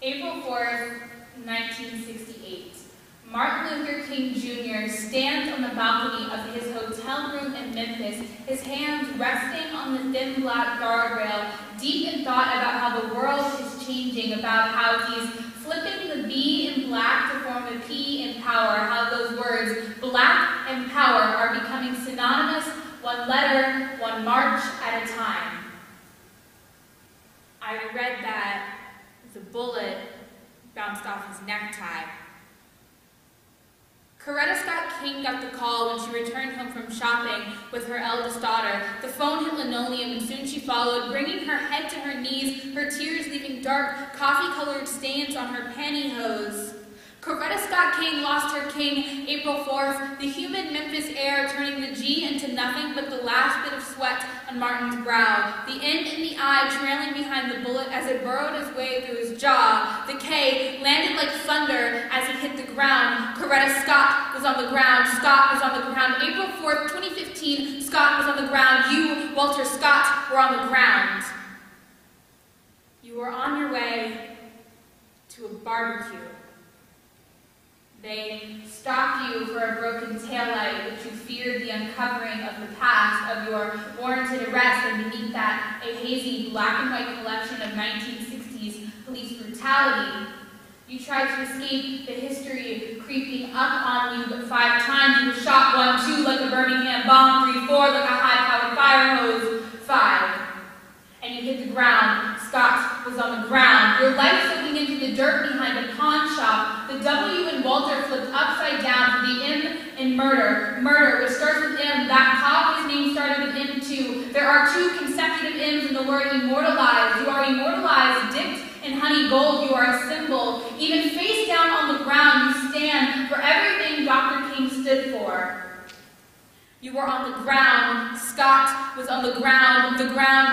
April 4th, 1968. Martin Luther King Jr. stands on the balcony of his hotel room in Memphis, his hands resting on the thin black guardrail, deep in thought about how the world is changing, about how he's flipping the B in black to form the P in power, how those words, black and power, are becoming synonymous, one letter, one march at a time. I read that the bullet bounced off his necktie. Coretta Scott King got the call when she returned home from shopping with her eldest daughter. The phone hit linoleum and soon she followed, bringing her head to her knees, her tears leaving dark, coffee-colored stains on her pantyhose. Coretta Scott King lost her king April 4th, the humid Memphis air turning the G into nothing but the last bit of sweat on Martin's brow, the N in the eye trailing behind the bullet as it burrowed its way through his jaw. The K landed like thunder as he hit the ground. Coretta Scott was on the ground. Scott was on the ground. April 4th, 2015, Scott was on the ground. You, Walter Scott, were on the ground. You were on your way to a barbecue. They stopped you for a broken taillight, which you feared the uncovering of the past of your warranted arrest, and beneath that, a hazy black and white collection of 1960s police brutality. You tried to escape the history creeping up on you, but 5 times you were shot, 1, 2, like a Birmingham bomb, 3, 4, like a high-powered fire hose, 5. And you hit the ground. Scott was on the ground. Your life slipping into the dirt behind a pawn shop. The W in Walter flipped upside down for the M in murder. Murder, which starts with M. That cowboy's name started with M too. There are 2 consecutive M's in the word immortalized. You are immortalized, dipped in honey gold. You are a symbol. Even face down on the ground, you stand for everything Dr. King stood for. You were on the ground. Scott was on the ground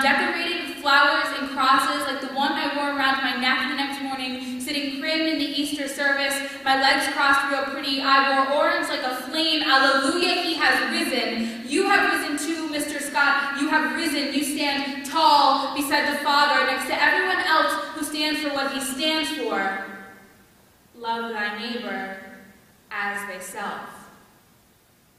decorated with flowers and crosses like the one I wore around my neck the next morning, sitting prim in the Easter service, my legs crossed real pretty. I wore orange like a flame. Alleluia, he has risen. You have risen too, Mr. Scott. You have risen. You stand tall beside the Father, next to everyone else who stands for what he stands for. Love thy neighbor as thyself.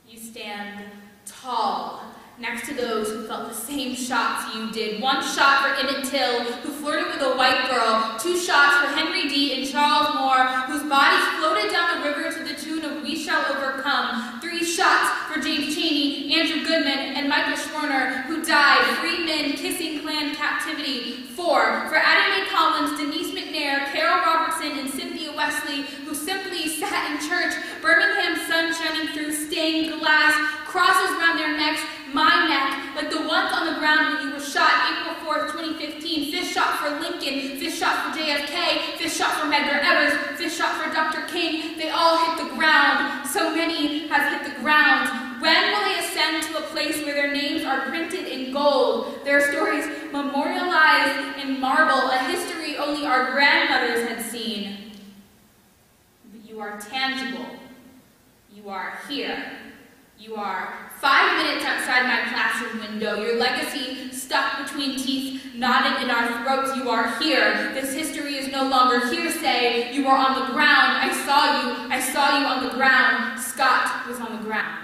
You stand tall next to those who felt the same shots you did. 1 shot for Emmett Till, who flirted with a white girl. 2 shots for Henry D. and Charles Moore, whose bodies floated down the river to the tune of We Shall Overcome. 3 shots for James Chaney, Andrew Goodman, and Michael Schwerner, who died, free men kissing Klan captivity. 4 for Addie Mae Collins, Denise McNair, Carol Robertson, and Cynthia Wesley, who simply sat in church, Birmingham sun shining through stained glass, crosses around their necks, my neck, like the ones on the ground when you were shot April 4th, 2015. 5th shot for Lincoln, 5th shot for JFK, 5th shot for Medgar Evers, 5th shot for Dr. King. They all hit the ground. So many have hit the ground. When will they ascend to a place where their names are printed in gold, their stories memorialized in marble, a history only our grandmothers had seen? But you are tangible. You are here. You are 5 minutes outside my classroom window. Your legacy stuck between teeth, knotted in our throats. You are here. This history is no longer hearsay. You are on the ground. I saw you on the ground. Scott was on the ground.